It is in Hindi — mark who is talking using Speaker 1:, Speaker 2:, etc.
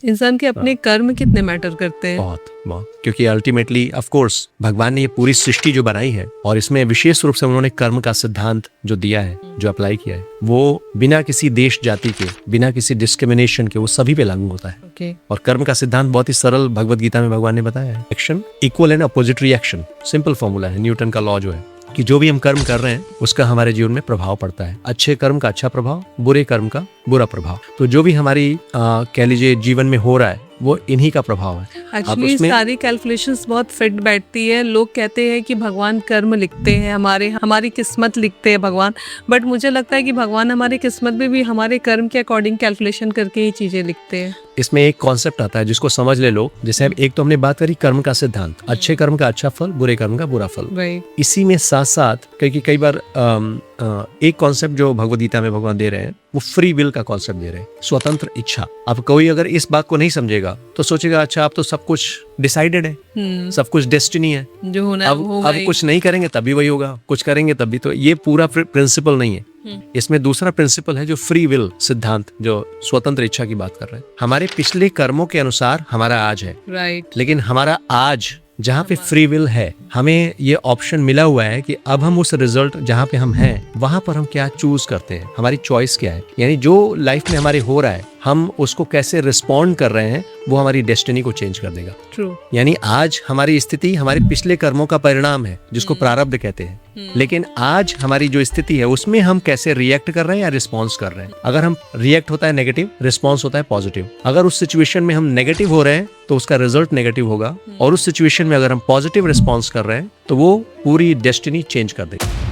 Speaker 1: इंसान के अपने कर्म कितने मैटर करते हैं।
Speaker 2: बहुत बहुत, क्योंकि अल्टीमेटली ऑफ कोर्स भगवान ने ये पूरी सृष्टि जो बनाई है और इसमें विशेष रूप से उन्होंने कर्म का सिद्धांत जो दिया है, जो अप्लाई किया है, वो बिना किसी देश जाति के, बिना किसी डिस्क्रिमिनेशन के वो सभी पे लागू होता है।
Speaker 1: Okay.
Speaker 2: और कर्म का सिद्धांत बहुत ही सरल भगवत गीता में भगवान ने बताया है। Action equal and opposite reaction, simple formula है, न्यूटन का लॉ जो है कि जो भी हम कर्म कर रहे हैं उसका हमारे जीवन में प्रभाव पड़ता है। अच्छे कर्म का अच्छा प्रभाव, बुरे कर्म का बुरा प्रभाव। तो जो भी हमारी कह लीजिए जीवन में हो रहा है वो इन्हीं का प्रभाव है।
Speaker 1: एक्चुअली सारी कैलकुलेशंस बहुत फिट बैठती है। लोग कहते हैं कि भगवान कर्म लिखते हैं, हमारी किस्मत लिखते हैं भगवान, बट मुझे लगता है कि भगवान हमारी किस्मत में भी हमारे कर्म के अकॉर्डिंग कैलकुलेशन करके ही चीजें लिखते हैं।
Speaker 2: इसमें एक कॉन्सेप्ट आता है जिसको समझ ले लोग, जैसे अब एक तो हमने बात करी कर्म का सिद्धांत, अच्छे कर्म का अच्छा फल, बुरे कर्म का बुरा फल। इसी में साथ साथ क्योंकि कई बार एक कॉन्सेप्ट जो भगवद गीता में भगवान दे रहे हैं वो फ्री विल का कॉन्सेप्ट दे रहे हैं, स्वतंत्र इच्छा। अब कोई अगर इस बात को नहीं समझेगा तो सोचेगा अच्छा अब तो सब कुछ डिसाइडेड है, सब कुछ डेस्टिनी है,
Speaker 1: जो होना
Speaker 2: अब कुछ नहीं करेंगे तब भी वही होगा, कुछ करेंगे तब भी। तो ये पूरा प्रिंसिपल नहीं है। इसमें दूसरा प्रिंसिपल है जो फ्री विल सिद्धांत, जो स्वतंत्र इच्छा की बात कर रहे हैं। हमारे पिछले कर्मों के अनुसार हमारा आज है,
Speaker 1: राइट,
Speaker 2: लेकिन हमारा आज जहाँ पे फ्री विल है, हमें ये ऑप्शन मिला हुआ है कि अब हम उस रिजल्ट जहाँ पे हम हैं वहां पर हम क्या चूज करते हैं, हमारी चॉइस क्या है। यानी जो लाइफ में हमारे हो रहा है हम उसको कैसे रिस्पॉन्ड कर रहे हैं वो हमारी डेस्टिनी को चेंज कर देगा।
Speaker 1: ट्रू।
Speaker 2: यानी आज हमारी स्थिति हमारे पिछले कर्मों का परिणाम है जिसको प्रारब्ध कहते हैं, लेकिन आज हमारी जो स्थिति है उसमें हम कैसे रिएक्ट कर रहे हैं या रिस्पॉन्स कर रहे हैं। अगर हम रिएक्ट होता है नेगेटिव, रिस्पॉन्स होता है पॉजिटिव। अगर उस सिचुएशन में हम नेगेटिव हो रहे हैं तो उसका रिजल्ट नेगेटिव होगा, और उस सिचुएशन में अगर हम पॉजिटिव रिस्पॉन्स कर रहे हैं तो वो पूरी डेस्टिनी चेंज कर देगा।